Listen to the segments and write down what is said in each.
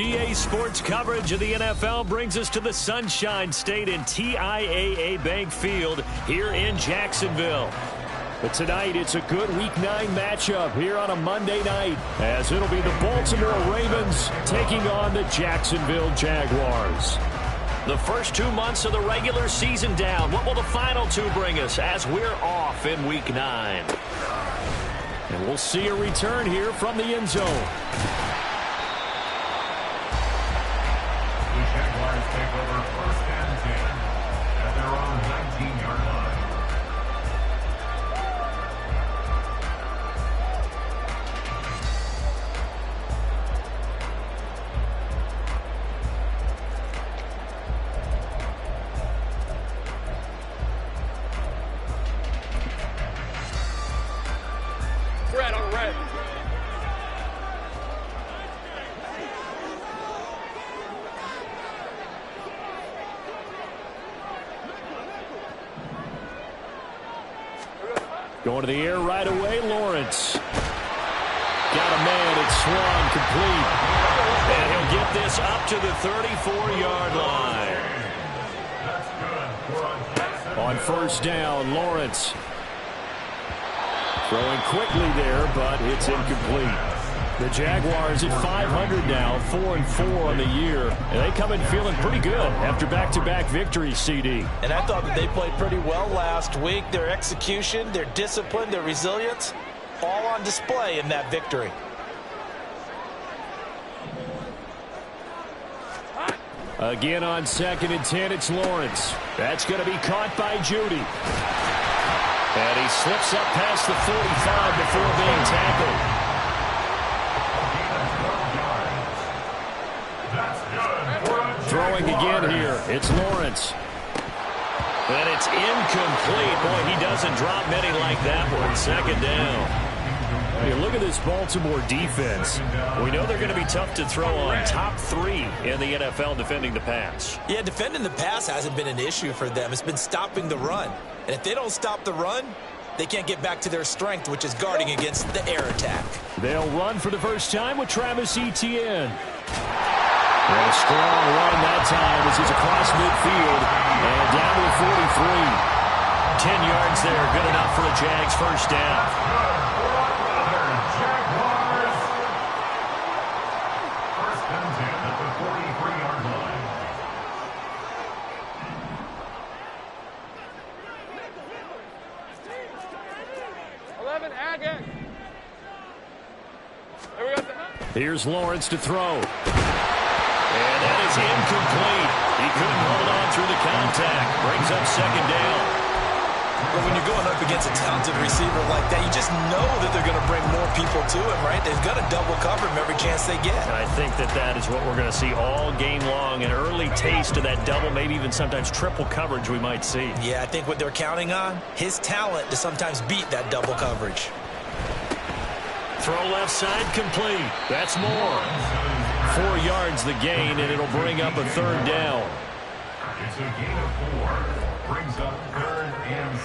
EA Sports coverage of the NFL brings us to the Sunshine State in TIAA Bank Field here in Jacksonville. But tonight, it's a good Week 9 matchup here on a Monday night, as it'll be the Baltimore Ravens taking on the Jacksonville Jaguars. The first 2 months of the regular season down. What will the final 2 bring us as we're off in Week 9? And we'll see a return here from the end zone. The Jaguars take over 1st and 10 at their own 19-yard line. Red on red. Going to the air right away, Lawrence. Got a man, it's swung complete. And he'll get this up to the 34-yard line. On first down, Lawrence. Throwing quickly there, but it's incomplete. The Jaguars at 500 now, 4-4 on the year. And they come in feeling pretty good after back-to-back victories, CD. And I thought that they played pretty well last week. Their execution, their discipline, their resilience, all on display in that victory. Again on 2nd and 10, it's Lawrence. That's going to be caught by Judy. And he slips up past the 45 before being tackled. Throwing again here, it's Lawrence. And it's incomplete. Boy, he doesn't drop many like that one. 2nd down. Hey, look at this Baltimore defense. We know they're going to be tough to throw on. Top 3 in the NFL defending the pass. Yeah, defending the pass hasn't been an issue for them. It's been stopping the run. And if they don't stop the run, they can't get back to their strength, which is guarding against the air attack. They'll run for the first time with Travis Etienne. And a strong run that time as he's across midfield and down to the 43. 10 yards there, good enough for a Jags first down. Jaguars. 1st and 10 at the 43-yard line. Here's Lawrence to throw. And that is incomplete. He couldn't hold on through the contact. Brings up 2nd down. But when you're going up against a talented receiver like that, you just know that they're going to bring more people to him, right? They've got to double cover him every chance they get. And I think that is what we're going to see all game long. An early taste of that double, maybe even sometimes triple coverage we might see. Yeah, I think what they're counting on, his talent to sometimes beat that double coverage. Throw left side complete. That's more. 4 yards the gain, and it'll bring up a 3rd down. It's a gain of 4. Brings up 3rd and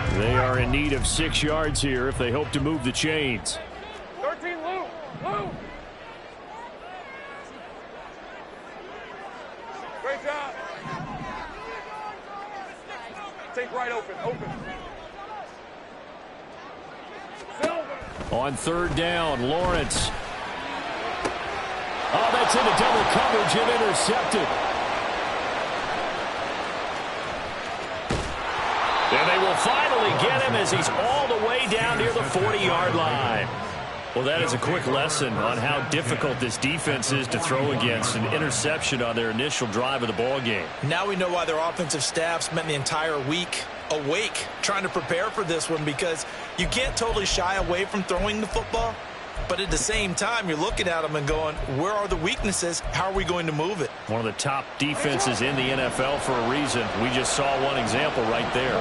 6. They are in need of 6 yards here if they hope to move the chains. 13, Lou. Lou. Great job. Take right open. On 3rd down, Lawrence. Oh, that's into double coverage and intercepted. And they will finally get him as he's all the way down near the 40-yard line. Well, that is a quick lesson on how difficult this defense is to throw against. An interception on their initial drive of the ball game. Now we know why their offensive staff spent the entire week awake trying to prepare for this one, because you can't totally shy away from throwing the football. But at the same time, you're looking at them and going, where are the weaknesses? How are we going to move it? One of the top defenses in the NFL for a reason. We just saw one example right there.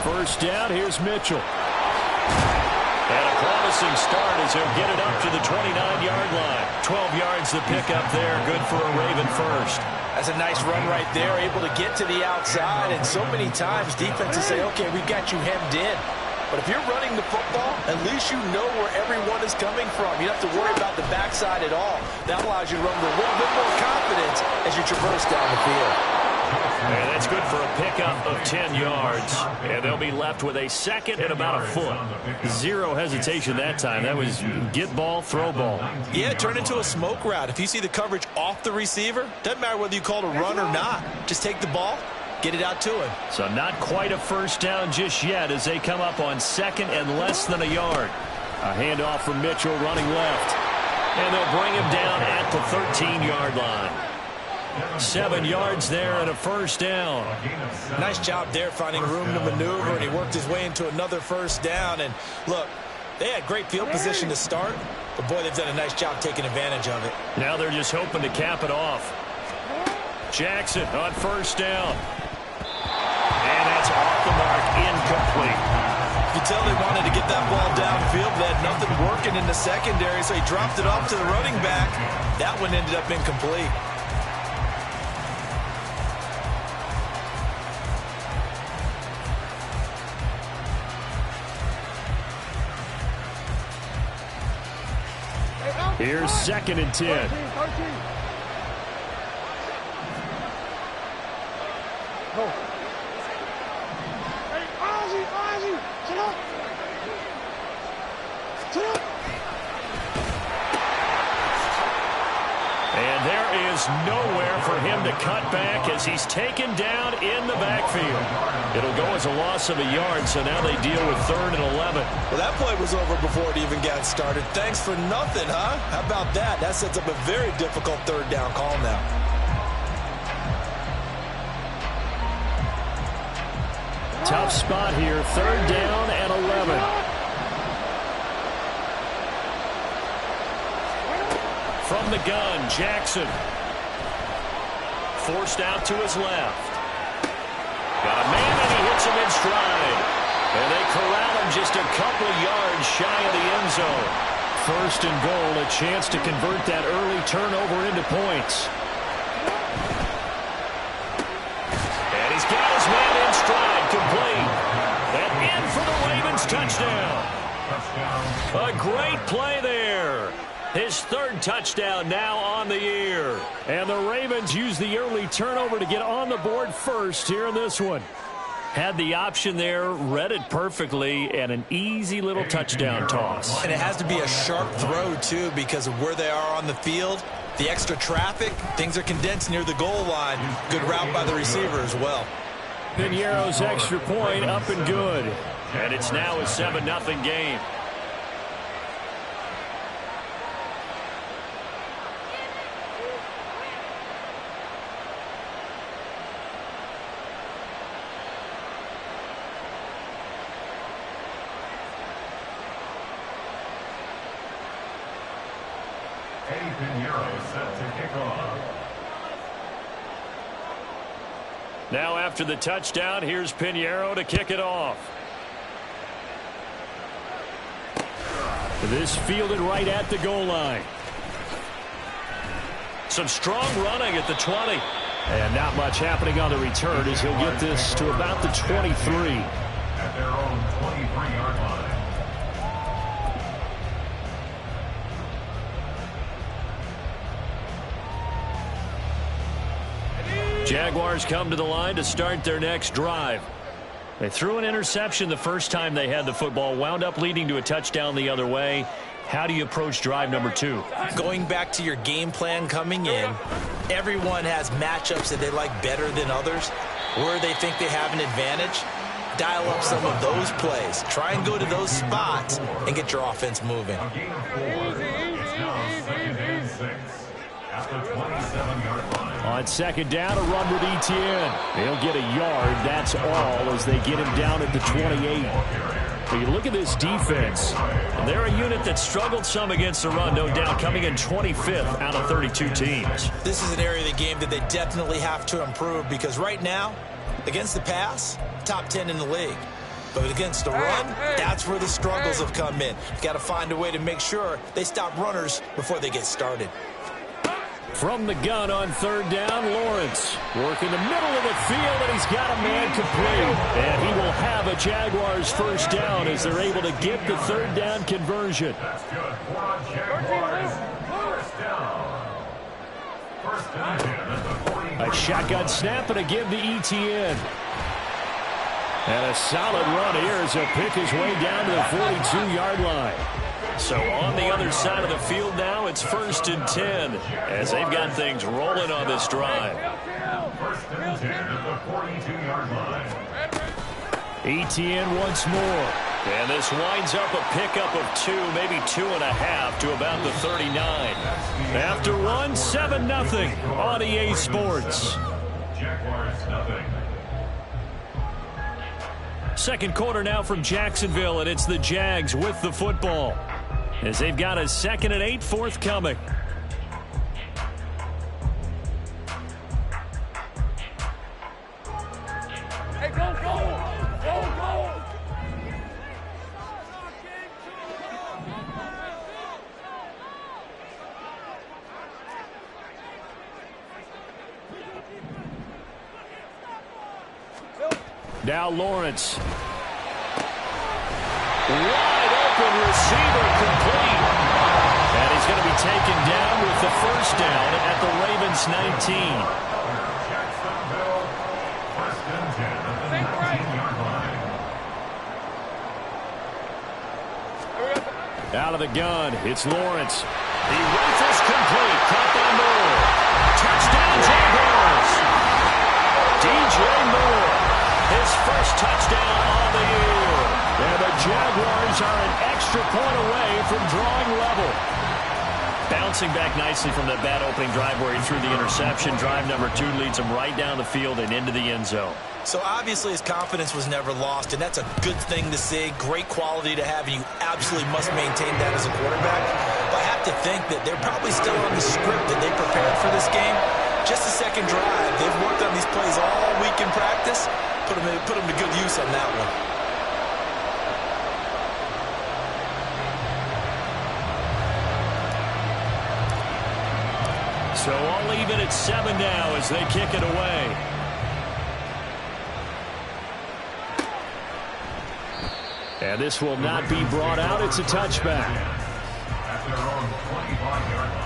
First down, here's Mitchell. And a promising start as he'll get it up to the 29-yard line. 12 yards to pick up there. Good for a Raven first. That's a nice run right there, able to get to the outside. And so many times defenses say, okay, we've got you hemmed in. But if you're running the football, at least you know where everyone is coming from. You don't have to worry about the backside at all. That allows you to run with a little bit more confidence as you traverse down the field. And that's good for a pickup of 10 yards. And they'll be left with a second and about a foot. Zero hesitation that time. That was get ball, throw ball. Yeah, turn into a smoke route. If you see the coverage off the receiver, doesn't matter whether you call it a run or not. Just take the ball, get it out to him. So not quite a first down just yet as they come up on second and less than a yard. A handoff from Mitchell running left. And they'll bring him down at the 13-yard line. 7 yards there and a first down. Nice job there finding room to maneuver, and he worked his way into another first down. And look, they had great field position to start, but boy, they've done a nice job taking advantage of it. Now they're just hoping to cap it off. Jackson on first down. And that's off the mark, incomplete. You can tell they wanted to get that ball downfield. They had nothing working in the secondary, so he dropped it off to the running back. That one ended up incomplete. Here's second and 10. 13. Go. Hey, Ozzy, sit up. Sit up. And there is nowhere for him to cut back as he's taken down in the backfield. It'll go as a loss of a yard, so now they deal with 3rd and 11. Well, that play was over before it even got started. Thanks for nothing, huh? How about that? That sets up a very difficult 3rd down call now. Tough spot here, 3rd down and 11. From the gun, Jackson. Forced out to his left. Got a man and he hits him in stride. And they corral him just a couple of yards shy of the end zone. 1st and goal, a chance to convert that early turnover into points. And he's got his man in stride, complete. And in for the Ravens touchdown. A great play there. His 3rd touchdown now on the year. And the Ravens use the early turnover to get on the board first here in this one. Had the option there, read it perfectly, and an easy little touchdown toss. And it has to be a sharp throw, too, because of where they are on the field. The extra traffic, things are condensed near the goal line. Good route by the receiver as well. Piñeiro's extra point up and good. And it's now a 7-0 game. Now after the touchdown, here's Piñeiro to kick it off. This fielded right at the goal line. Some strong running at the 20. And not much happening on the return as he'll get this to about the 23. At their own 23-yard line. Jaguars come to the line to start their next drive. They threw an interception the first time they had the football, wound up leading to a touchdown the other way. How do you approach drive number 2? Going back to your game plan coming in, everyone has matchups that they like better than others, where they think they have an advantage. Dial up some of those plays. Try and go to those spots and get your offense moving. A gain of 4. It's now 2nd and 6 at the 27-yard line. On second down, a run with Etienne. They'll get a yard, that's all, as they get him down at the 28. But you look at this defense, and they're a unit that struggled some against the run, no doubt, coming in 25th out of 32 teams. This is an area of the game that they definitely have to improve because right now, against the pass, top 10 in the league. But against the run, that's where the struggles have come in. You've got to find a way to make sure they stop runners before they get started. From the gun on third down, Lawrence working the middle of the field, and he's got a man complete. And he will have a Jaguars first down as they're able to get the third down conversion. That's good for Jaguars. First down. First and 10 at the 40. A shotgun snap and a give to ETN. And a solid run here as he'll pick his way down to the 42-yard line. So on the other side of the field now, it's 1st and 10 as they've got things rolling on this drive. First and 10 at the 42-yard line. ETN once more. And this winds up a pickup of 2, maybe 2.5 to about the 39. After one, 7-0 on EA Sports. Jaguars nothing. Second quarter now from Jacksonville, and it's the Jags with the football as they've got a 2nd and 8 forthcoming. Hey, go, go! Go, go! Now Lawrence. Wide open receiver complete. And he's going to be taken down with the first down at the Ravens 19. Jacksonville, first and 10 at the 19-yard line. Out of the gun, it's Lawrence. He rifles complete. Caught by Moore. Touchdown Jaguars. DJ Moore. His first touchdown on the year. And the Jaguars are an extra point away from drawing level. Bouncing back nicely from that bad opening drive where he threw the interception. Drive number 2 leads him right down the field and into the end zone. So obviously his confidence was never lost, and that's a good thing to see. Great quality to have, and you absolutely must maintain that as a quarterback. But I have to think that they're probably still on the script that they prepared for this game. Just a second drive. They've worked on these plays all week in practice. Put them to good use on that one. So all even at 7 now as they kick it away. And this will not be brought out. It's a touchback. At their own 25-yard line.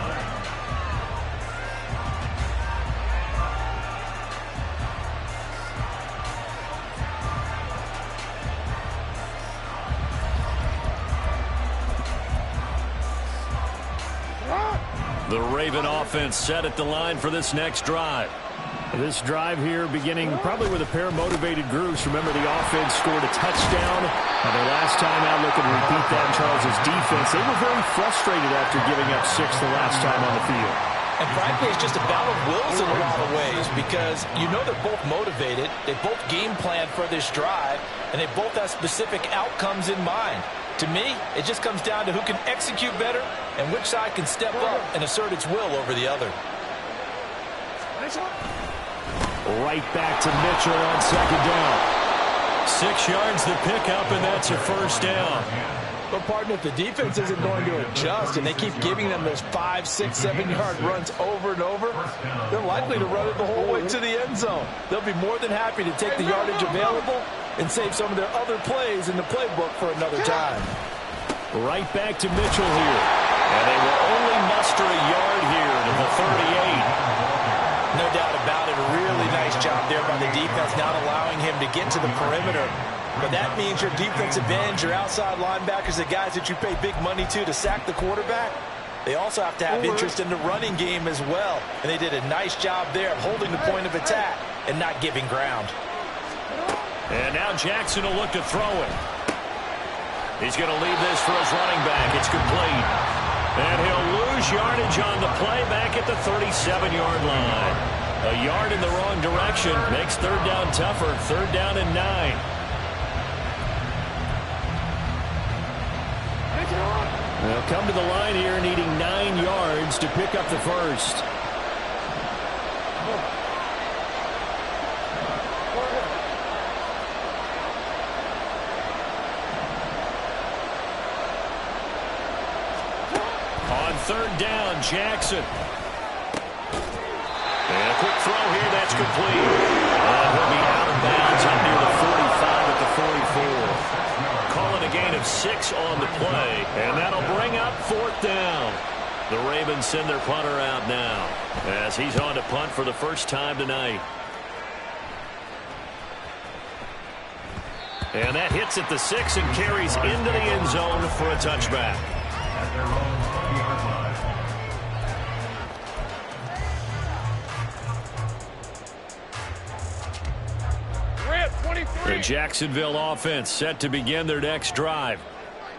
The Raven offense set at the line for this next drive. This drive here beginning probably with a pair of motivated groups. Remember, the offense scored a touchdown. Their last time out, looking to repeat that in Charles' defense. They were very frustrated after giving up 6 the last time on the field. And frankly, it's just a battle of wills in a lot of ways because you know they're both motivated. They both game plan for this drive, and they both have specific outcomes in mind. To me, it just comes down to who can execute better and which side can step up and assert its will over the other. Right back to Mitchell on second down. 6 yards the pickup, and that's a first down. But, partner, if the defense isn't going to adjust and they keep giving them those 5, 6, 7-yard runs over and over, they're likely to run it the whole way to the end zone. They'll be more than happy to take the yardage available and save some of their other plays in the playbook for another time. Right back to Mitchell here. And they will only muster a yard here to the 38. No doubt about it. A really nice job there by the defense, not allowing him to get to the perimeter. But that means your defensive ends, your outside linebackers, the guys that you pay big money to sack the quarterback, they also have to have interest in the running game as well. And they did a nice job there of holding the point of attack and not giving ground. And now Jackson will look to throw it. He's going to leave this for his running back. It's complete. And he'll lose yardage on the play back at the 37-yard line. A yard in the wrong direction makes third down tougher. Third down and 9. They'll come to the line here needing 9 yards to pick up the first. third down. Jackson. And a quick throw here. That's complete. And he'll be out of bounds up near the 45 at the 44. Calling a gain of 6 on the play. And that'll bring up fourth down. The Ravens send their punter out now as he's on to punt for the first time tonight. And that hits at the 6 and carries into the end zone for a touchback. At their own 20-yard line. Rip, 23. The Jacksonville offense set to begin their next drive.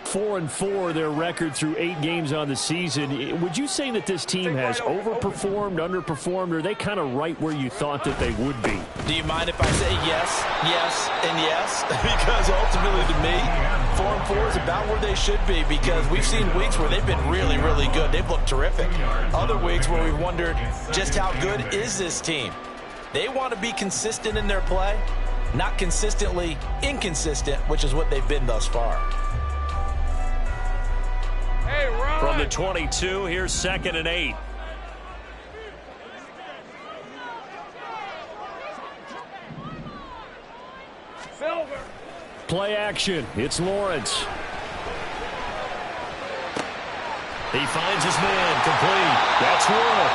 4-4 their record through 8 games on the season. Would you say that this team has overperformed, underperformed, or are they kind of right where you thought that they would be? Do you mind if I say yes, yes, and yes? Because ultimately to me, 4-4 is about where they should be, because we've seen weeks where they've been really, really good. They've looked terrific. Other weeks where we've wondered just how good is this team. They want to be consistent in their play, not consistently inconsistent, which is what they've been thus far. Hey, run. From the 22, here's 2nd and 8. Silver. Play action. It's Lawrence. He finds his man. Complete. That's one.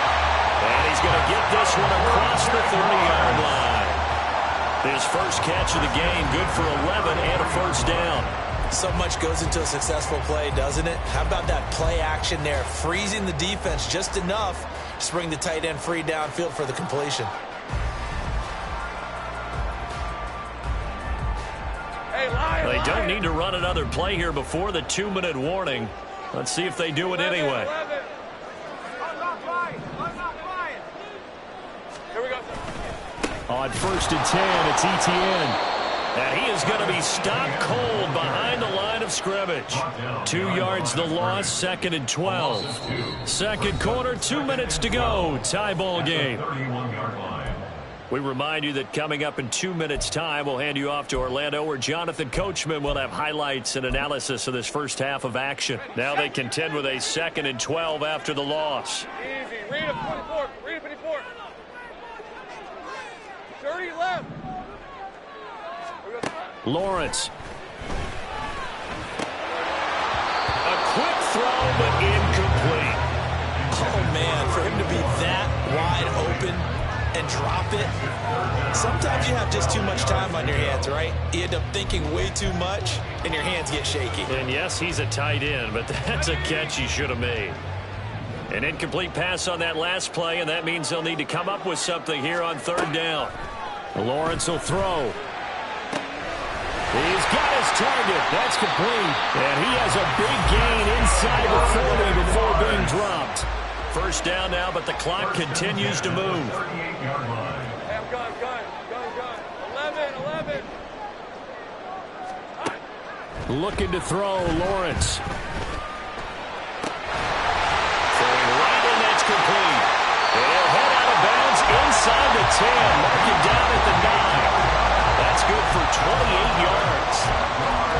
And he's going to get this one across the 30-yard line. His first catch of the game, good for 11 and a first down. So much goes into a successful play, doesn't it? How about that play action there? Freezing the defense just enough to bring the tight end free downfield for the completion. Hey, Lion. They don't need to run another play here before the 2-minute warning. Let's see if they do it anyway. 11. I'm not flying. Here we go, sir. On 1st and 10, it's Etienne. And he is going to be stopped cold behind the line of scrimmage. 2 yards the loss, 2nd and 12. Second quarter, 2 minutes to go. Tie ball game. 31-yard line. We remind you that coming up in 2 minutes' time, we'll hand you off to Orlando, where Jonathan Coachman will have highlights and analysis of this first half of action. Now they contend with a 2nd and 12 after the loss. Easy. Read him 24. Read him 24. 30 left. Lawrence. A quick throw, but incomplete. Oh, man, for him to be that wide open and drop it. Sometimes you have just too much time on your hands, right? You end up thinking way too much, and your hands get shaky. And yes, he's a tight end, but that's a catch he should have made. An incomplete pass on that last play, and that means they'll need to come up with something here on 3rd down. Lawrence will throw. He's got his target. That's complete. And he has a big gain inside the 40 before being dropped. First down now, but the clock continues to move. 38-yard line. Hey, I'm gun. 11. Looking to throw, Lawrence. Throwing right in, that's complete. And he'll head out of bounds inside the 10. Mark him down at the 9. That's good for 28 yards.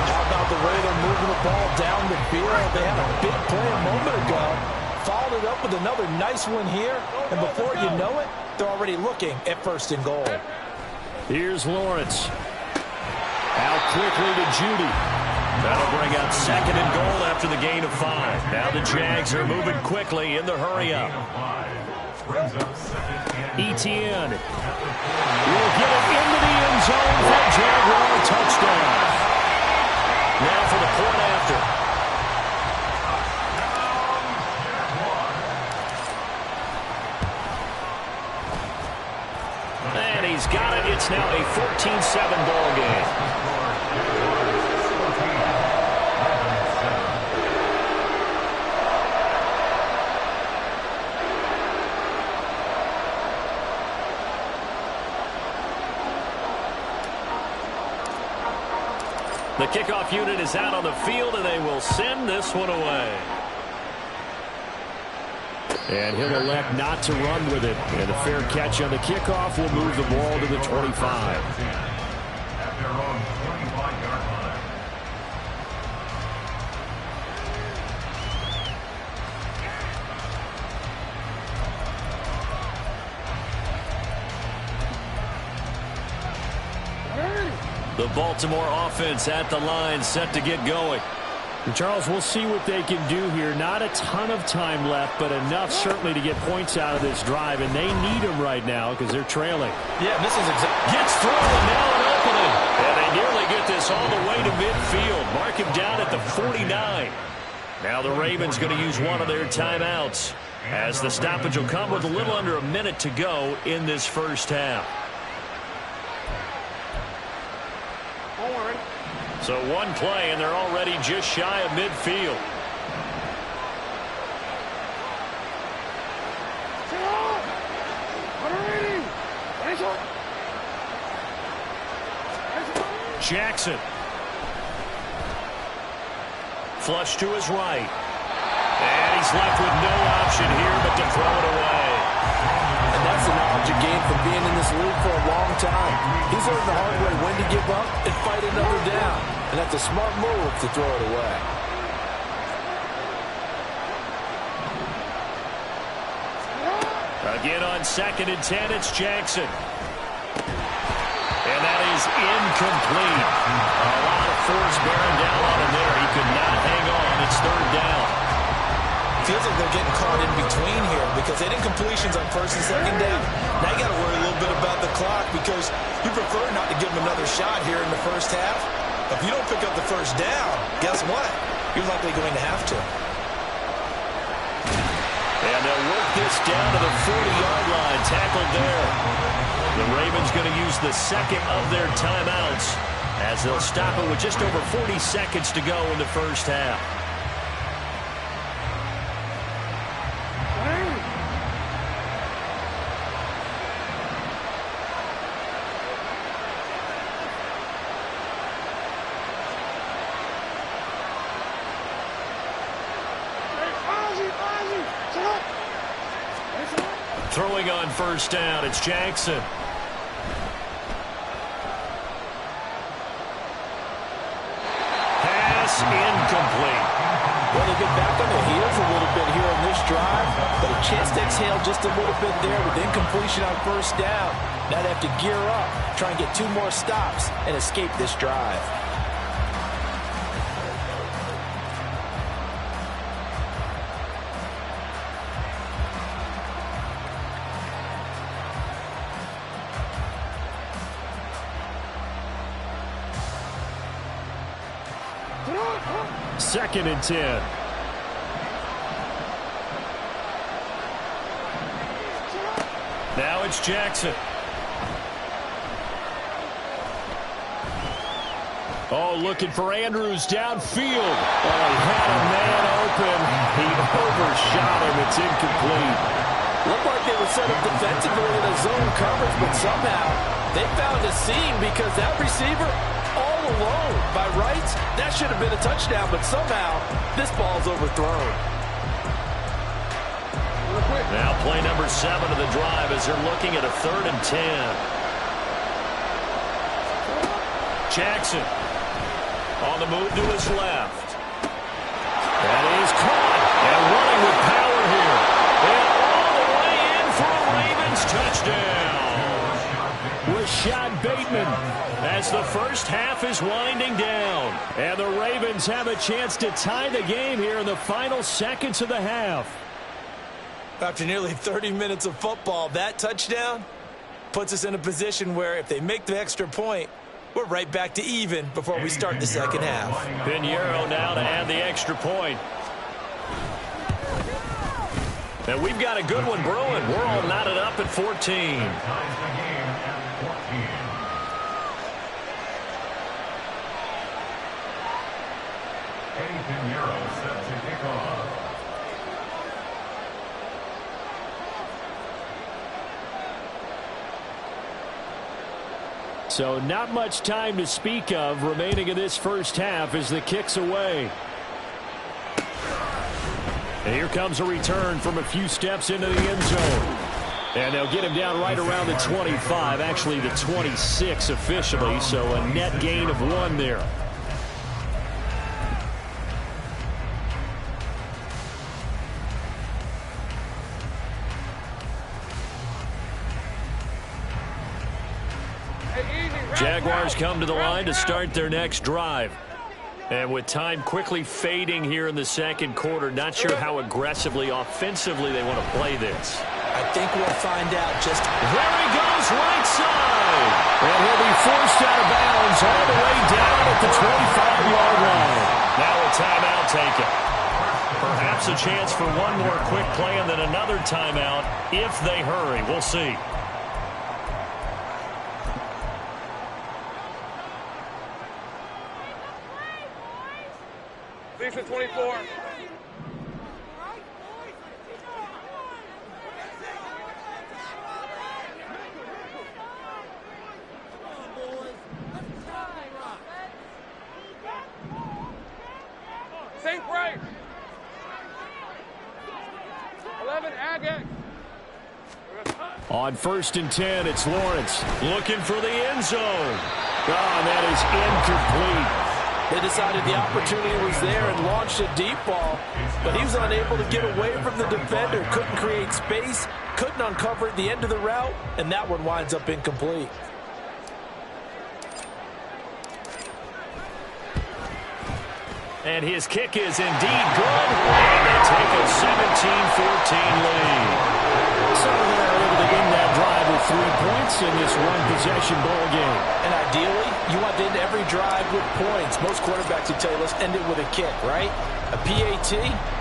How about the way they're moving the ball down the field? They had a big play a moment ago. Followed it up with another nice one here. And before you know it, they're already looking at 1st and goal. Here's Lawrence. Out quickly to Judy. That'll bring up 2nd and goal after the gain of 5. Now the Jags are moving quickly in the hurry-up. Etienne will get it into the end zone for a Jaguar touchdown. Now for the point after. And he's got it. It's now a 14-7 ball game. The kickoff unit is out on the field, and they will send this one away. And he'll elect not to run with it. And a fair catch on the kickoff will move the ball to the 25. At their own 25-yard line. The Baltimore offense at the line, set to get going. And Charles, we'll see what they can do here. Not a ton of time left, but enough certainly to get points out of this drive, and they need them right now because they're trailing. Yeah, this is gets through, and now an opening. And they nearly get this all the way to midfield. Mark him down at the 49. Now the Ravens going to use one of their timeouts, as the stoppage will come with a little under a minute to go in this first half. So one play, and they're already just shy of midfield. Jackson. Flush to his right. And he's left with no option here but to throw it away. And that's the knowledge you gain from being in this league for a long time. He's learned the hard way when to give up and fight another down. And that's a smart move to throw it away. Again on 2nd and 10, it's Jackson. And that is incomplete. A lot of force bearing down on him there. He could not hang on. It's 3rd down. Feels like they're getting caught in between here because they didn't completions on 1st and 2nd down. Now you got to worry a little bit about the clock because you prefer not to give them another shot here in the first half. If you don't pick up the 1st down, guess what? You're likely going to have to. And they'll work this down to the 40-yard line. Tackled there. The Ravens going to use the 2nd of their timeouts as they'll stop it with just over 40 seconds to go in the first half. Throwing on 1st down, it's Jackson. Pass incomplete. Well, they get back on their heels a little bit here on this drive, but a chance to exhale just a little bit there with incompletion on 1st down. Now they have to gear up, try and get 2 more stops and escape this drive. Second and 10. Now it's Jackson. Oh, looking for Andrews downfield. Oh, he had a man open. He overshot him. It's incomplete. Looked like they were set up defensively in a zone coverage, but somehow they found a seam because that receiver all alone. By rights, that should have been a touchdown, but somehow this ball's overthrown. Now play number 7 of the drive as they're looking at a 3rd and 10. Jackson on the move to his left. That is caught and running with power here. And all the way in for a Ravens touchdown. Rashad Bateman as the first half is winding down. And the Ravens have a chance to tie the game here in the final seconds of the half. After nearly 30 minutes of football, that touchdown puts us in a position where if they make the extra point, we're right back to even before we start the second half. Pinheiro now to add the extra point. And we've got a good one brewing. We're all knotted up at 14. Ties the game at 14. Eddie Pinheiro set to kick off. So not much time to speak of remaining in this first half as the kick's away. And here comes a return from a few steps into the end zone. And they'll get him down right around the 25, actually the 26 officially, so a net gain of 1 there. Jaguars come to the line to start their next drive. And with time quickly fading here in the second quarter, not sure how aggressively, offensively they want to play this. I think we'll find out just... There he goes, right side. And he'll be forced out of bounds all the way down at the 25-yard line. Now a timeout taken. Perhaps a chance for one more quick play and then another timeout if they hurry. We'll see. Defense 24. Sink right. 11, Agate. On 1st and 10, it's Lawrence looking for the end zone. Oh, that is incomplete. They decided the opportunity was there and launched a deep ball, but he was unable to get away from the defender, couldn't create space, couldn't uncover at the end of the route, and that one winds up incomplete. And his kick is indeed good, and they take a 17-14 lead. So they're able to end that drive with 3 points in this one-possession ball game. And ideally, you want to end every drive with points. Most quarterbacks would tell you, let's end it with a kick, right? A PAT,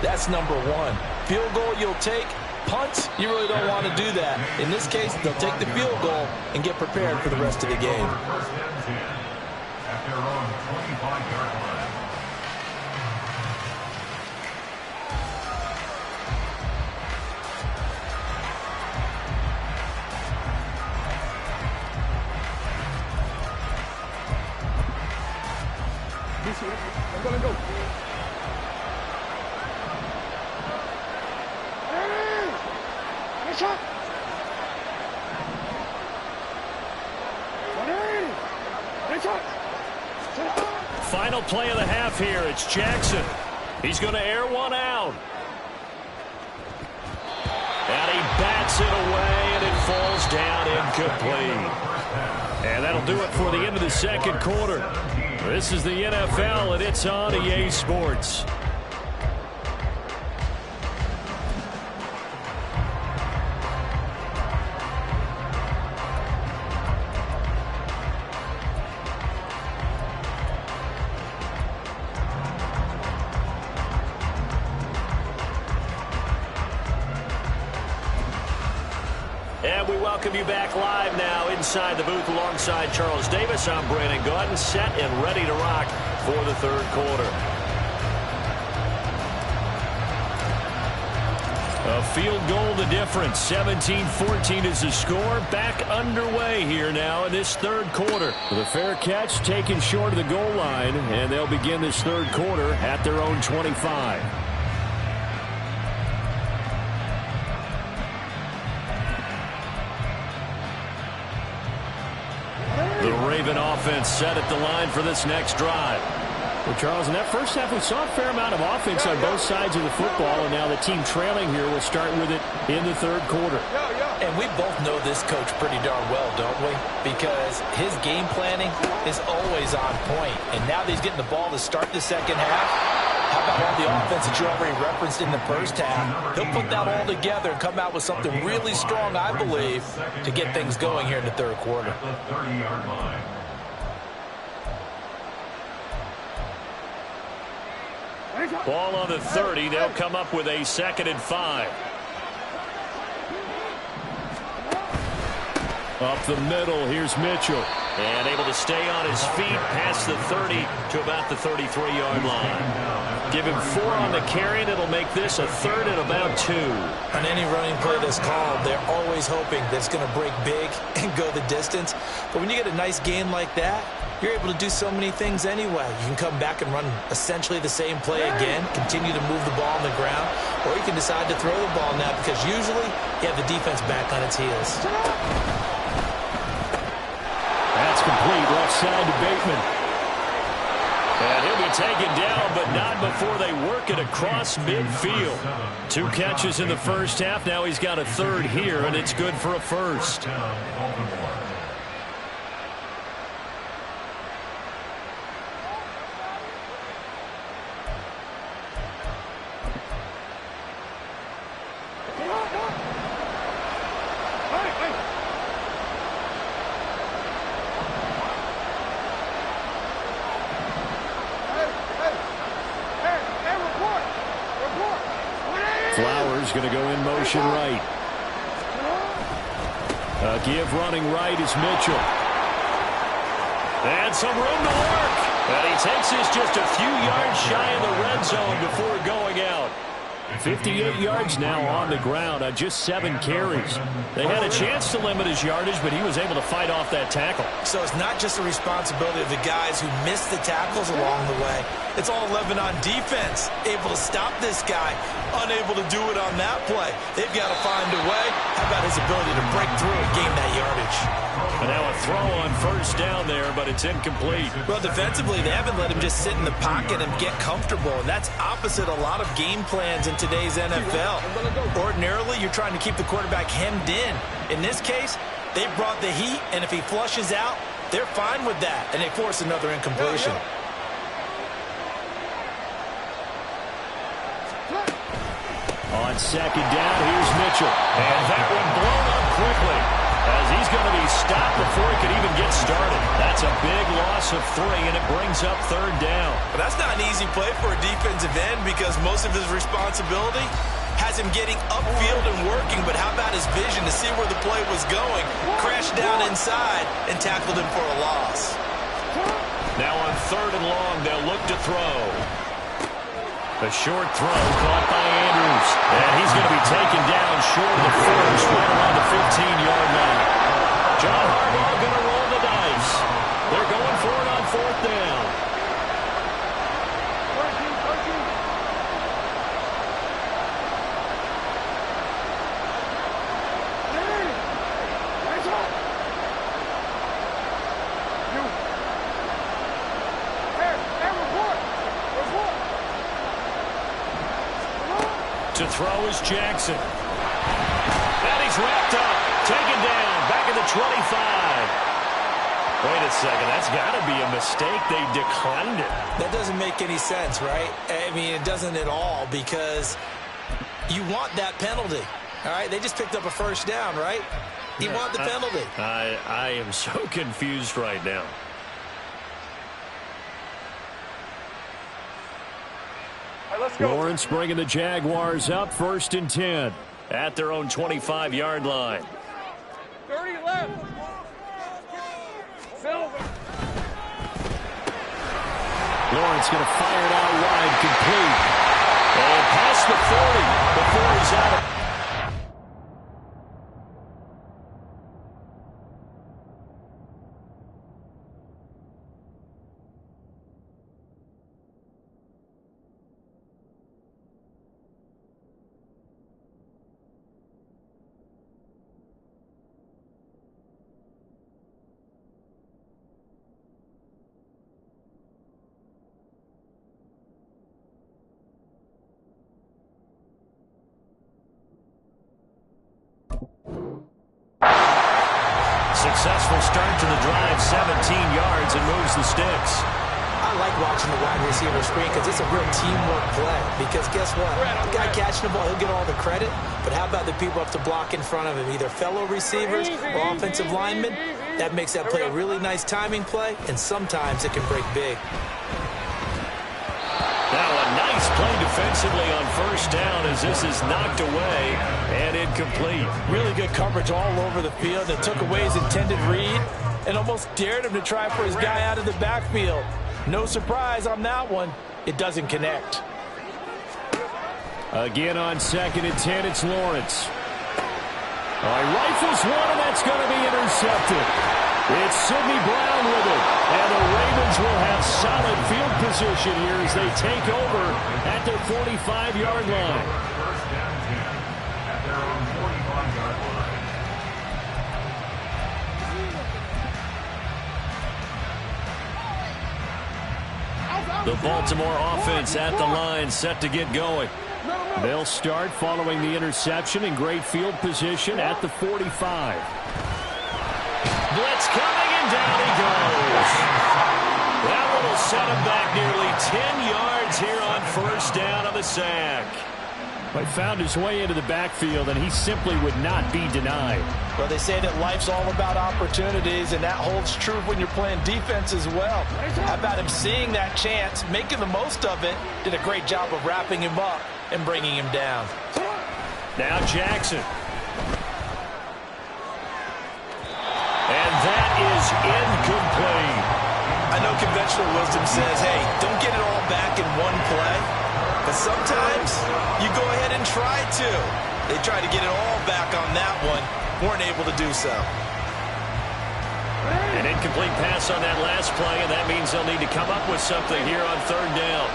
that's number 1. Field goal you'll take. Punts, you really don't want to do that. In this case, they'll take the field goal and get prepared for the rest of the game. First and 10 at their own 25-yard line. I'm gonna go. Nice shot. Final play of the half here. It's Jackson. He's going to air one out. And he bats it away, and it falls down incomplete. And that'll do it for the end of the second quarter. This is the NFL, and it's on EA Sports. And we welcome you back live now inside the booth alongside Charles Davis. I'm Brandon Gaudin, set and ready to rock for the third quarter. A field goal the difference. 17-14 is the score. Back underway here now in this third quarter. The fair catch taken short of the goal line, and they'll begin this third quarter at their own 25. The Raven offense set at the line for this next drive. Well, Charles, in that first half, we saw a fair amount of offense on both sides of the football, and now the team trailing here will start with it in the third quarter. And we both know this coach pretty darn well, don't we? Because his game planning is always on point. And now that he's getting the ball to start the second half, how about all the offense that you already referenced in the first half? He'll put that all together and come out with something really strong, I believe, to get things going here in the third quarter. The 30-yard line. Ball on the 30. They'll come up with a 2nd and 5. Up the middle, here's Mitchell. And able to stay on his feet past the 30 to about the 33-yard line. Give him 4 on the carry, and it'll make this a 3rd and about 2. On any running play that's called, they're always hoping that it's going to break big and go the distance. But when you get a nice game like that, you're able to do so many things anyway. You can come back and run essentially the same play again, continue to move the ball on the ground, or you can decide to throw the ball now because usually you have the defense back on its heels. That's complete, left side to Bateman. And he'll be taken down, but not before they work it across midfield. 2 catches in the first half. Now he's got a 3rd here, and it's good for a 1st. is going to go in motion right. A give running right is Mitchell. And some room to work. And he takes this just a few yards shy of the red zone before going out. 58 yards now on the ground on just 7 carries. They had a chance to limit his yardage, but he was able to fight off that tackle. So it's not just the responsibility of the guys who missed the tackles along the way. It's all 11 on defense, able to stop this guy, unable to do it on that play. They've got to find a way. How about his ability to break through and gain that yardage? And now a throw on first down there, but it's incomplete. Well, defensively, they haven't let him just sit in the pocket and get comfortable, and that's opposite a lot of game plans in today's NFL. Ordinarily, you're trying to keep the quarterback hemmed in. In this case, they brought the heat, and if he flushes out, they're fine with that, and they force another incompletion. On second down, here's Mitchell. And that one blown up quickly as he's going to be stopped before he could even get started. That's a big loss of 3, and it brings up third down. But that's not an easy play for a defensive end because most of his responsibility has him getting upfield and working, but how about his vision to see where the play was going, crashed down inside, and tackled him for a loss. Now on third and long, they'll look to throw. A short throw caught by Andrews. And he's going to be taken down short of the first, right around the 15-yard line. John Harbaugh going to roll the dice. They're going for it on fourth down. To throw is Jackson. And he's wrapped up. Taken down. Back at the 25. Wait a second. That's got to be a mistake. They declined it. That doesn't make any sense, right? I mean, it doesn't at all because you want that penalty. All right? They just picked up a first down, right? You want the penalty. I am so confused right now. Lawrence bringing the Jaguars up 1st and 10 at their own 25-yard line. 30 left. Silver. Lawrence going to fire it out wide, complete. And past the 40 before he's out of. Successful start to the drive, 17 yards, and moves the sticks. I like watching the wide receiver screen because it's a real teamwork play. Because guess what? The guy catching the ball, he'll get all the credit. But how about the people up to block in front of him, either fellow receivers or offensive linemen? That makes that play a really nice timing play, and sometimes it can break big. Now a nice play defensively on first down as this is knocked away and incomplete. Really good coverage all over the field that took away his intended read and almost dared him to try for his guy out of the backfield. No surprise on that one. It doesn't connect. Again on 2nd and 10, it's Lawrence. Rifles one, and that's going to be intercepted. It's Sidney Brown with it. And the Ravens will have solid field position here as they take over at their 45-yard line. First down 10 at their own 45-yard line. The Baltimore offense at the line, set to get going. They'll start following the interception in great field position at the 45. Blitz coming, and down he goes. That one will set him back nearly 10 yards here on first down of the sack. But found his way into the backfield, and he simply would not be denied. Well, they say that life's all about opportunities, and that holds true when you're playing defense as well. How about him seeing that chance, making the most of it, did a great job of wrapping him up and bringing him down. Now Jackson. And that is incomplete. I know conventional wisdom says, hey, don't get it all back in one play. But sometimes you go ahead and try to. They tried to get it all back on that one. Weren't able to do so. An incomplete pass on that last play, and that means they'll need to come up with something here on third down.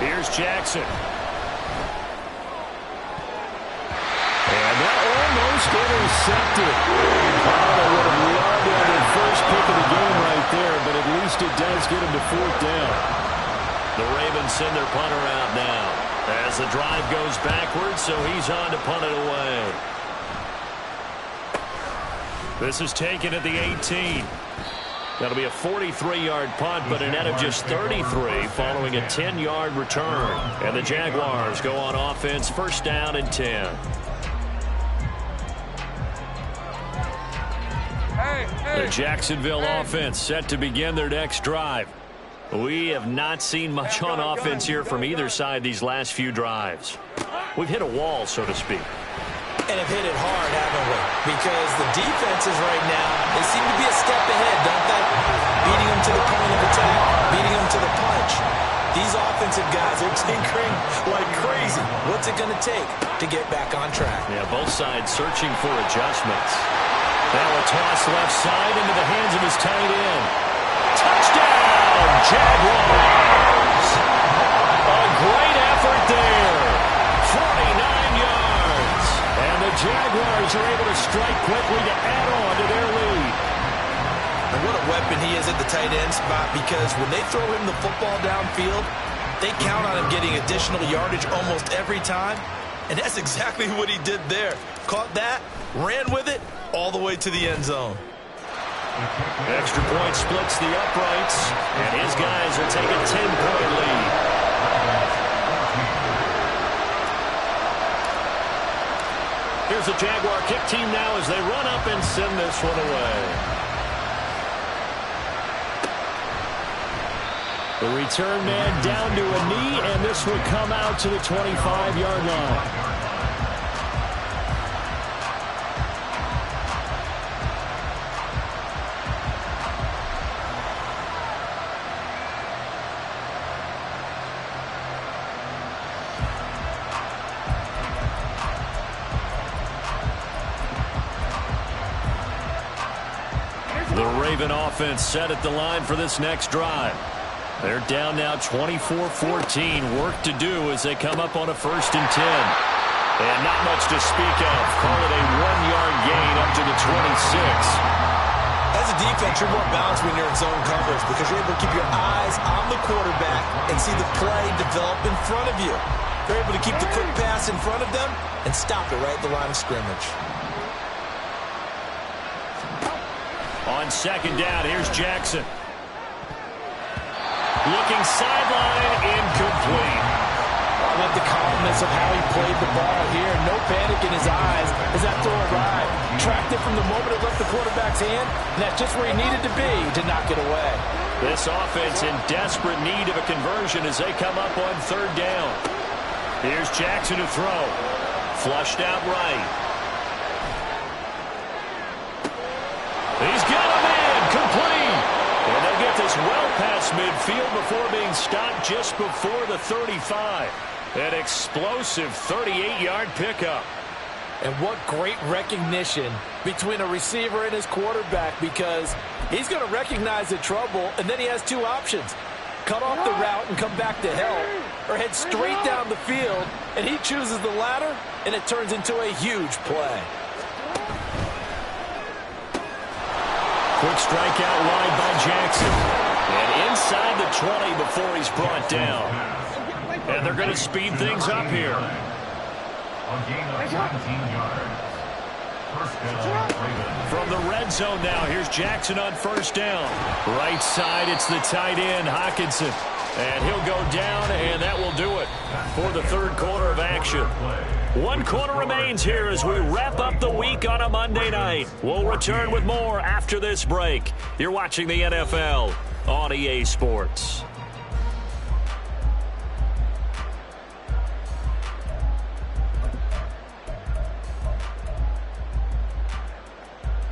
Here's Jackson. And that almost intercepted. They would have loved to have their first pick of the game right there, but at least it does get them to fourth down. The Ravens send their punter out now as the drive goes backwards, so he's on to punt it away. This is taken at the 18. That'll be a 43-yard punt, but a net of just 33 following a 10-yard return. And the Jaguars go on offense, first down and 10. The Jacksonville offense set to begin their next drive. We have not seen much on offense here from either side these last few drives. We've hit a wall, so to speak. And have hit it hard, haven't we? Because the defenses right now, they seem to be a step ahead, don't they? Beating them to the point of attack, beating them to the punch. These offensive guys are tinkering like crazy. What's it going to take to get back on track? Yeah, both sides searching for adjustments. Now a toss left side into the hands of his tight end. Touchdown, Jaguars! A great effort there. 49 yards. And the Jaguars are able to strike quickly to add on to their lead. And what a weapon he is at the tight end spot, because when they throw him the football downfield, they count on him getting additional yardage almost every time. And that's exactly what he did there. Caught that, ran with it, all the way to the end zone. Extra point splits the uprights, and his guys will take a 10-point lead. Here's the Jaguar kick team now as they run up and send this one away. The return man down to a knee, and this will come out to the 25-yard line. The Raven offense set at the line for this next drive. They're down now 24-14. Work to do as they come up on a 1st and 10. And not much to speak of. Call it a 1-yard gain up to the 26. As a defense, you're more balanced when you're in zone coverage because you're able to keep your eyes on the quarterback and see the play develop in front of you. You're able to keep the quick pass in front of them and stop it right at the line of scrimmage. On 2nd down, here's Jackson. Looking sideline, incomplete. I love the calmness of how he played the ball here. No panic in his eyes as that throw arrived. Tracked it from the moment it left the quarterback's hand, and that's just where he needed to be to knock it away. This offense in desperate need of a conversion as they come up on 3rd down. Here's Jackson to throw. Flushed out right. He's got a man, complete. And they'll get this well past midfield before being stopped just before the 35. An explosive 38-yard pickup. And what great recognition between a receiver and his quarterback, because he's going to recognize the trouble, and then he has 2 options. Cut off the route and come back to help, or head straight down the field, and he chooses the latter, and it turns into a huge play. Quick strike out wide by Jackson. And inside the 20 before he's brought down. And they're going to speed things up here. A gain of 17 yards. First down, Ravens. From the red zone now, here's Jackson on 1st down. Right side, it's the tight end, Hockenson. And he'll go down, and that will do it for the 3rd quarter of action. 1 quarter remains here as we wrap up the week on a Monday night. We'll return with more after this break. You're watching the NFL on EA Sports.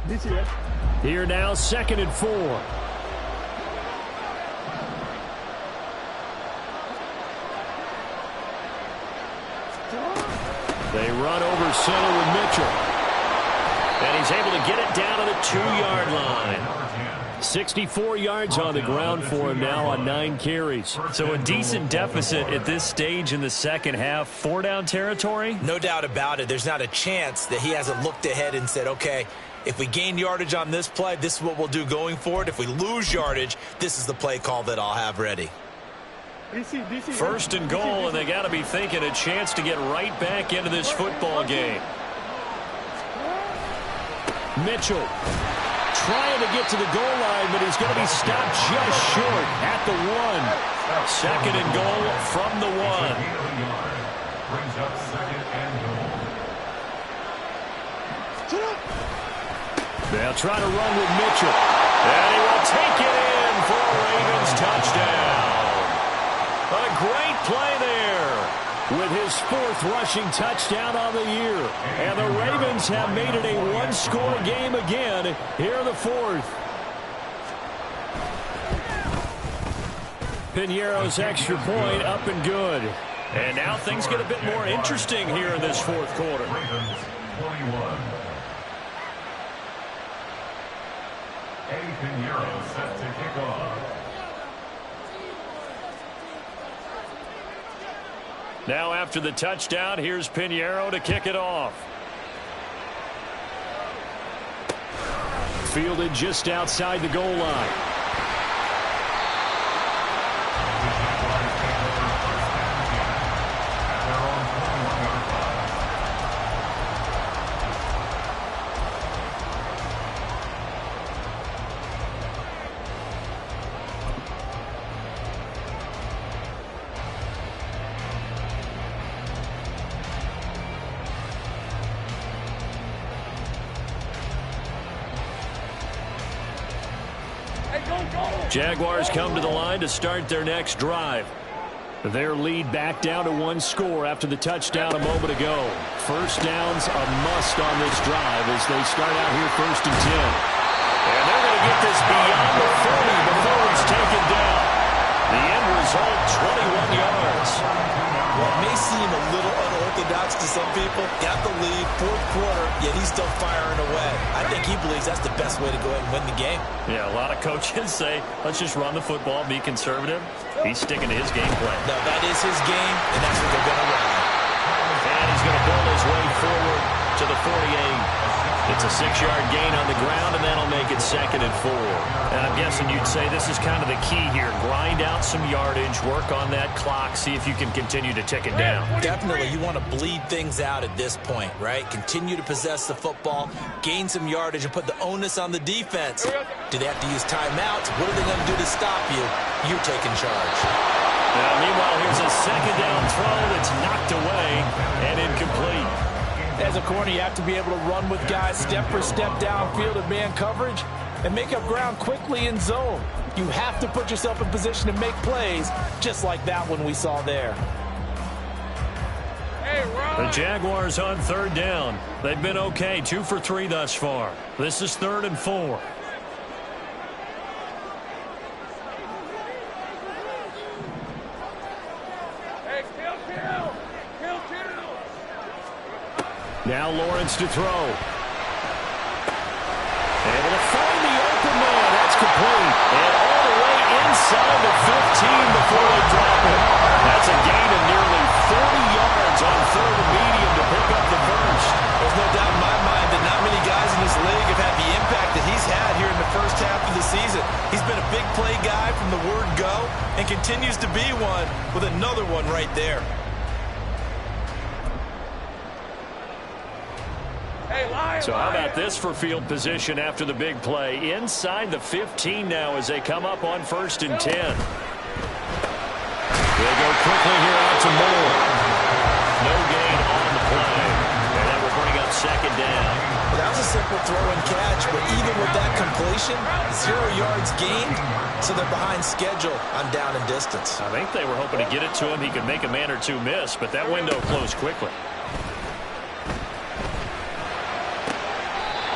Here now, 2nd and 4. They run over center with Mitchell. And he's able to get it down to the 2-yard line. 64 yards on the ground for him now on 9 carries. So a decent deficit at this stage in the second half. 4-down territory? No doubt about it. There's not a chance that he hasn't looked ahead and said, okay, if we gain yardage on this play, this is what we'll do going forward. If we lose yardage, this is the play call that I'll have ready. 1st and goal, and they got to be thinking a chance to get right back into this football game. Mitchell trying to get to the goal line, but he's going to be stopped just short at the 1. 2nd and goal from the 1. Brings up 2nd and goal. They'll try to run with Mitchell. And he will take it in for a Ravens touchdown. A great play there. With his 4th rushing touchdown on the year. And the Ravens have made it a 1-score game again here in the 4th. Piñeiro's extra point up and good. And now things get a bit more interesting here in this 4th quarter. Ravens 21. Piñeiro set to kick off. Now after the touchdown, here's Piñeiro to kick it off. Fielded just outside the goal line. Jaguars come to the line to start their next drive. Their lead back down to 1 score after the touchdown a moment ago. 1st down's a must on this drive as they start out here 1st and 10. And they're going to get this beyond the 40 before it's taken down. The end result, 21 yards. Well, it may seem a little unorthodox to some people. Got the lead, 4th quarter, yet he's still firing away. I think he believes that's the best way to go ahead and win the game. Yeah, a lot of coaches say, let's just run the football, be conservative. He's sticking to his game plan. No, that is his game, and that's what they're going to run. And he's going to pull his way forward to the 48. It's a 6-yard gain on the ground, and that'll make it 2nd and 4. And I'm guessing you'd say this is kind of the key here. Grind out some yardage, work on that clock, see if you can continue to tick it down. Definitely, you want to bleed things out at this point, right? Continue to possess the football, gain some yardage, and put the onus on the defense. Do they have to use timeouts? What are they going to do to stop you? You're taking charge. Now, meanwhile, here's a 2nd down throw that's knocked away and incomplete. As a corner, you have to be able to run with guys step for step downfield in man coverage and make up ground quickly in zone. You have to put yourself in position to make plays, just like that one we saw there. The Jaguars on 3rd down. They've been okay, 2 for 3 thus far. This is 3rd and 4. Now Lawrence to throw. Able to find the open man. That's complete. And all the way inside the 15 before they drop it. That's a gain of nearly 40 yards on 3rd and medium to pick up the first. There's no doubt in my mind that not many guys in this league have had the impact that he's had here in the first half of the season. He's been a big play guy from the word go and continues to be one with another one right there. So how about this for field position after the big play? Inside the 15 now as they come up on 1st and 10. They'll go quickly here out to Moore. No gain on the play. And that will bring up 2nd down. That was a simple throw and catch, but even with that completion, 0 yards gained, so they're behind schedule on down and distance. I think they were hoping to get it to him. He could make a man or two miss, but that window closed quickly.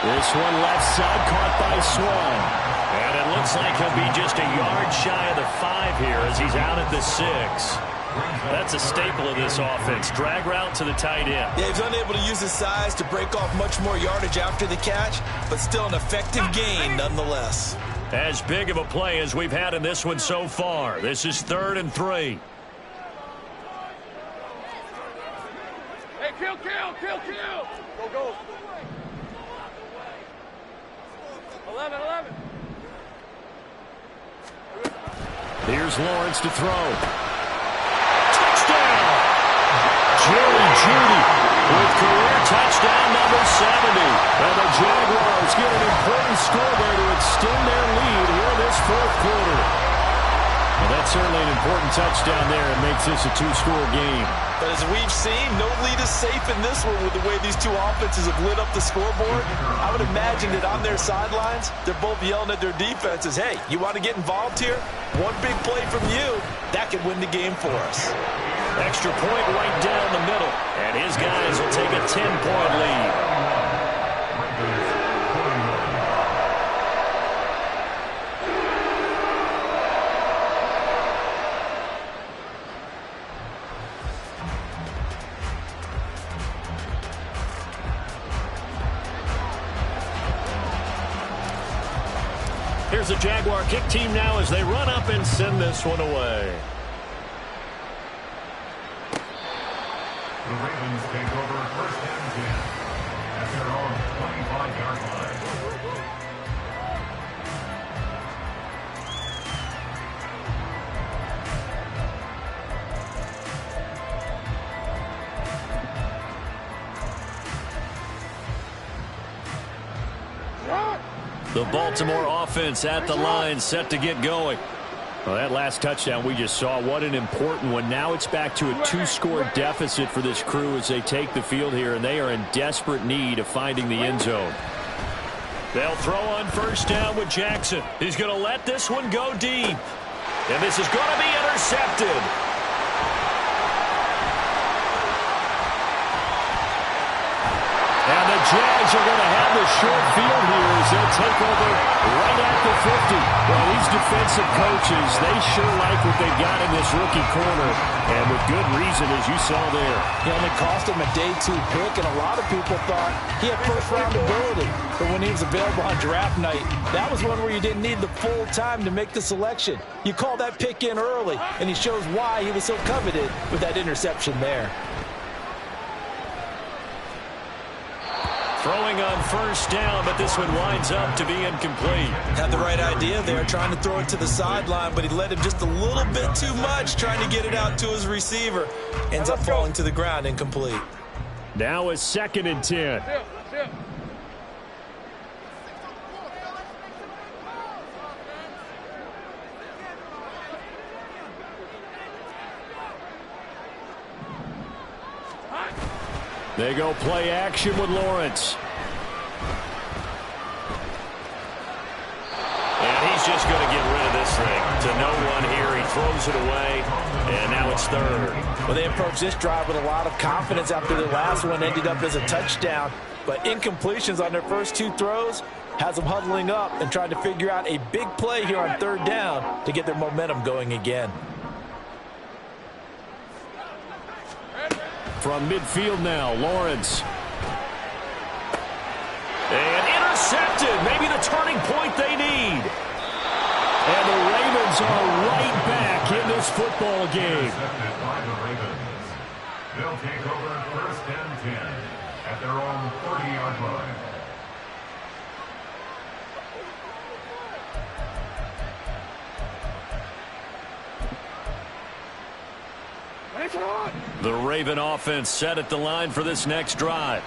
This one left side caught by Swan. And it looks like he'll be just a yard shy of the 5 here as he's out at the 6. That's a staple of this offense. Drag route to the tight end. Yeah, he's unable to use his size to break off much more yardage after the catch, but still an effective gain nonetheless. As big of a play as we've had in this one so far. This is 3rd and 3. Hey, kill. Go. 11. Here's Lawrence to throw. Touchdown! Jerry Jeudy with career touchdown number 70. And the Jaguars get an important score there to extend their lead here in this 4th quarter. Well, that's certainly an important touchdown there. It makes this a 2-score game. But as we've seen, no lead is safe in this one with the way these two offenses have lit up the scoreboard. I would imagine that on their sidelines, they're both yelling at their defenses, hey, you want to get involved here? One big play from you, that could win the game for us. Extra point right down the middle. And his guys will take a 10-point lead. Here's the Jaguar kick team now as they run up and send this one away. The Ravens take over 1st and 10 at their own 25-yard line. The Baltimore offense at the line, set to get going. Well, that last touchdown we just saw, what an important one. Now it's back to a 2-score deficit for this crew as they take the field here, and they are in desperate need of finding the end zone. They'll throw on 1st down with Jackson. He's going to let this one go deep. And this is going to be intercepted. And the Jags are going to have the short field here as they'll take over right at the 50. Well, these defensive coaches, they sure like what they've got in this rookie corner. And with good reason, as you saw there. He only cost him a day 2 pick, and a lot of people thought he had 1st-round ability. But when he was available on draft night, that was one where you didn't need the full time to make the selection. You call that pick in early, and he shows why he was so coveted with that interception there. Throwing on 1st down, but this one winds up to be incomplete. Had the right idea there, trying to throw it to the sideline, but he let him just a little bit too much, trying to get it out to his receiver. Ends up falling to the ground, incomplete. Now a 2nd and 10. They go play action with Lawrence. And he's just going to get rid of this thing. To no one here. He throws it away. And now it's 3rd. Well, they approached this drive with a lot of confidence after the last one ended up as a touchdown. But incompletions on their first 2 throws has them huddling up and trying to figure out a big play here on 3rd down to get their momentum going again. From midfield now, Lawrence. And intercepted. Maybe the turning point they need. And the Ravens are right back in this football game. Intercepted by the Ravens. They'll take over 1st and 10 at their own 30-yard line. The Raven offense set at the line for this next drive.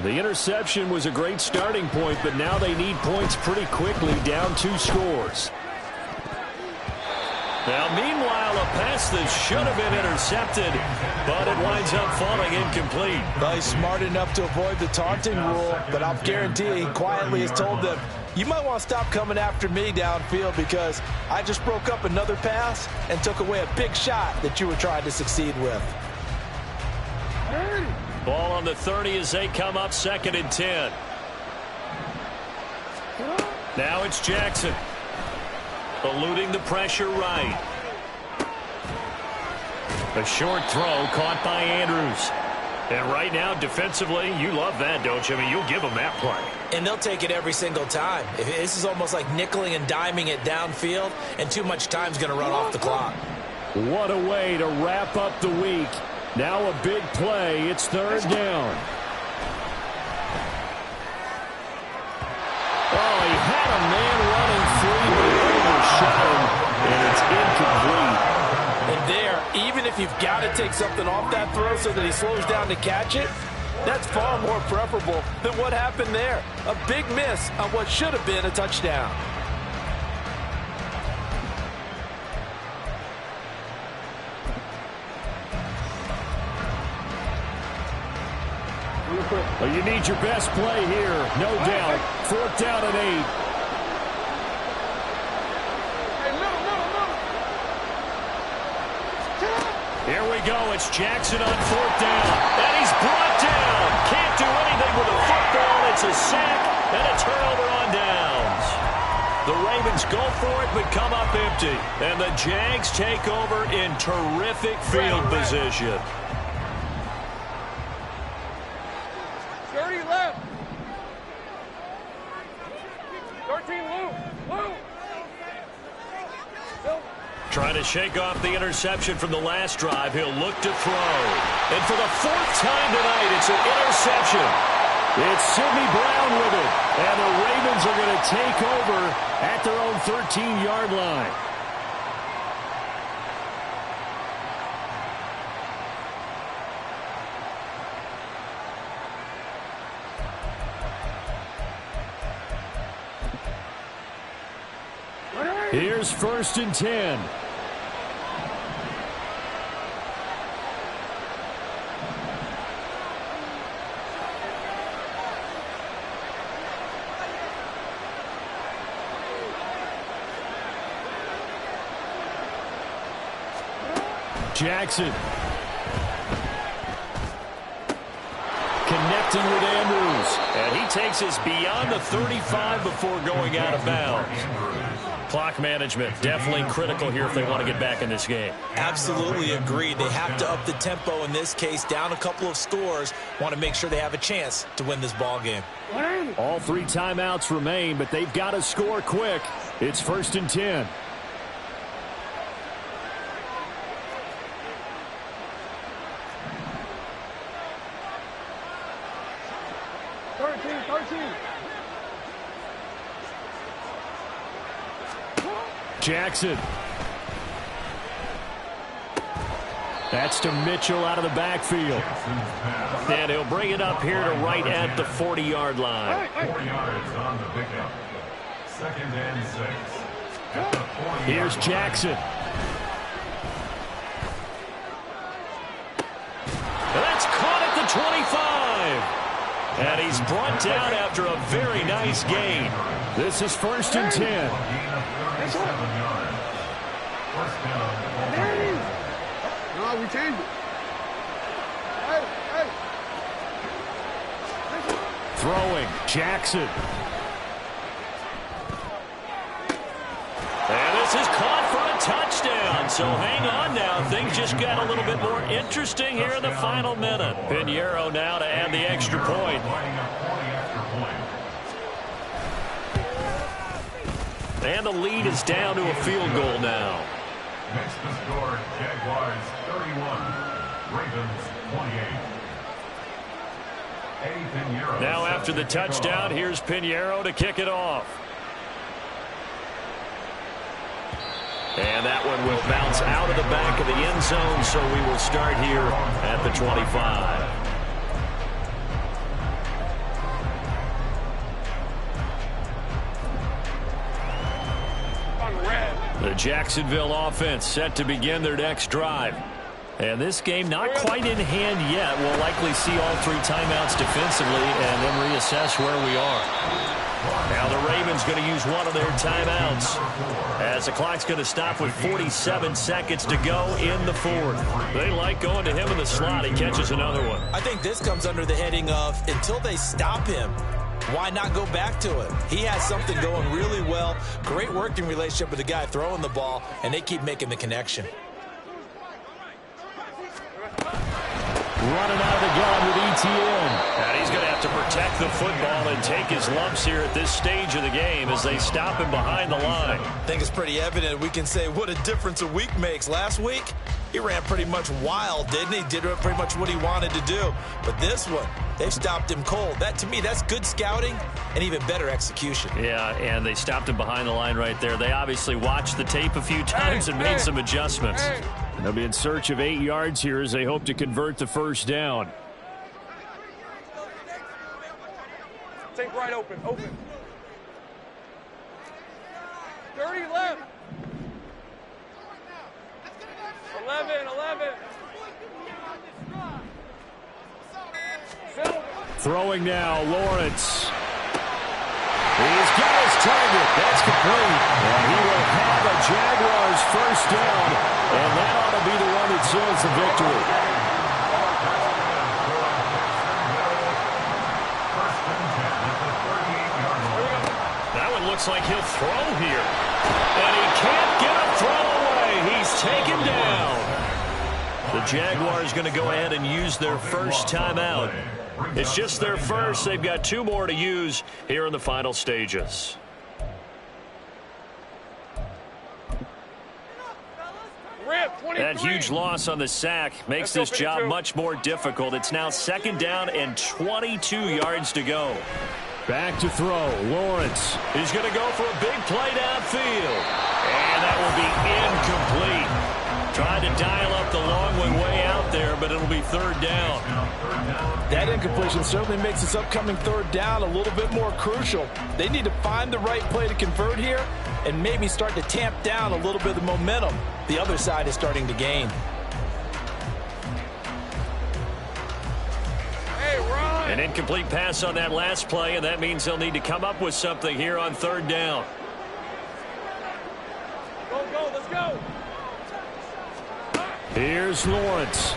The interception was a great starting point, but now they need points pretty quickly, down 2 scores. Now, meanwhile, a pass that should have been intercepted, but it winds up falling incomplete. Well, he's smart enough to avoid the taunting rule, but I'll guarantee he quietly has told them, you might want to stop coming after me downfield because I just broke up another pass and took away a big shot that you were trying to succeed with. Ball on the 30 as they come up 2nd and 10. Now it's Jackson. Eluding the pressure right. A short throw caught by Andrews. And right now, defensively, you love that, don't you? I mean, you'll give them that play. And they'll take it every single time. This is almost like nickeling and diming it downfield, and too much time's going to run off the clock. What a way to wrap up the week. Now a big play. It's third down. Oh, he had a man running free, but he overshot him, and it's incomplete. And there, even if you've got to take something off that throw so that he slows down to catch it, that's far more preferable than what happened there. A big miss on what should have been a touchdown. Well, you need your best play here, no doubt. Fourth down and 8. Here we go. It's Jackson on fourth down. And he's brought down. Can't do anything with the football. It's a sack and a turnover on downs. The Ravens go for it but come up empty. And the Jags take over in terrific field position. 30 left. 13 loop. Trying to shake off the interception from the last drive. He'll look to throw. And for the fourth time tonight, it's an interception. It's Sidney Brown with it. And the Ravens are going to take over at their own 13-yard line. Here's first and 10. Jackson. Connecting with Andrews. And he takes us beyond the 35 before going out of bounds. Clock management, definitely critical here if they want to get back in this game. Absolutely agreed. They have to up the tempo in this case, down a couple of scores. Want to make sure they have a chance to win this ball game. All 3 timeouts remain, but they've got to score quick. It's first and 10. Jackson. That's to Mitchell out of the backfield. And he'll bring it up here to right at the 40-yard line. 4 yards on the pickup. Second and 6. At the 40-yard Here's Jackson. And that's caught at the 25. And he's brought down after a very nice gain. This is first and 10. 7 yards. First down. No, we changed it. Throwing, Jackson. And this is caught for a touchdown. So hang on now. Things just got a little bit more interesting here in the final minute. Pinheiro now to add the extra point. And the lead is down to a field goal now. Makes the score Jaguars 31, Ravens 28. Now after the touchdown, here's Pinheiro to kick it off. And that one will bounce out of the back of the end zone, so we will start here at the 25. The Jacksonville offense set to begin their next drive. And this game not quite in hand yet. We'll likely see all 3 timeouts defensively and then reassess where we are. Now the Ravens going to use one of their timeouts as the clock's going to stop with 47 seconds to go in the 4th. They like going to him in the slot. He catches another one. I think this comes under the heading of until they stop him, why not go back to it? He has something going really well. Great working relationship with the guy throwing the ball, and they keep making the connection. Running out of the gun with ETN. And he's going to have to protect the football and take his lumps here at this stage of the game as they stop him behind the line. I think it's pretty evident. We can say what a difference a week makes. Last week, he ran pretty much wild, didn't he? Did pretty much what he wanted to do. But this one, they've stopped him cold. That, to me, that's good scouting and even better execution. Yeah, and they stopped him behind the line right there. They obviously watched the tape a few times and made some adjustments. They'll be in search of 8 yards here as they hope to convert the first down. Take right open. Dirty left. 11. Throwing now, Lawrence. He's got his target. That's complete. And he will have a Jaguars first down, and that ought to be the one that seals the victory. That one looks like he'll throw here. And he can't get a throw away. He's taken down. The Jaguars going to go ahead and use their first timeout. It's just their first. They've got 2 more to use here in the final stages. That huge loss on the sack makes this job much more difficult. It's now 2nd down and 22 yards to go. Back to throw. Lawrence. He's going to go for a big play downfield. And that will be incomplete. Trying to dial up the long way out there, but it'll be 3rd down. That incompletion certainly makes this upcoming 3rd down a little bit more crucial. They need to find the right play to convert here and maybe start to tamp down a little bit of the momentum the other side is starting to gain. An incomplete pass on that last play, and that means they'll need to come up with something here on 3rd down. Go, let's go. Here's Lawrence.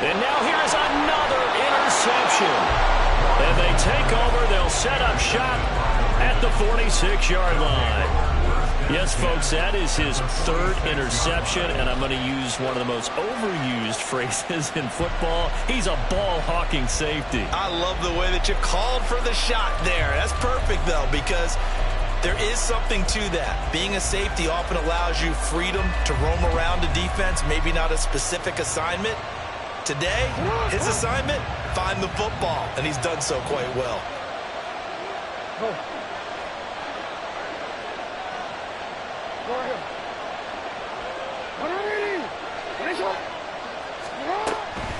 And now here is another interception. And they take over. They'll set up shop at the 46-yard line. Yes, folks, that is his 3rd interception, and I'm going to use one of the most overused phrases in football. He's a ball-hawking safety. I love the way that you called for the shot there. That's perfect, though, because there is something to that. Being a safety often allows you freedom to roam around the defense, maybe not a specific assignment. Today, his assignment, find the football, and he's done so quite well.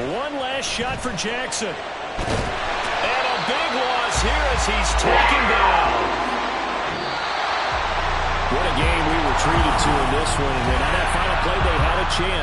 One last shot for Jackson. And a big loss here as he's taken down. What a game we were treated to in this one. And on that final play, they had a chance.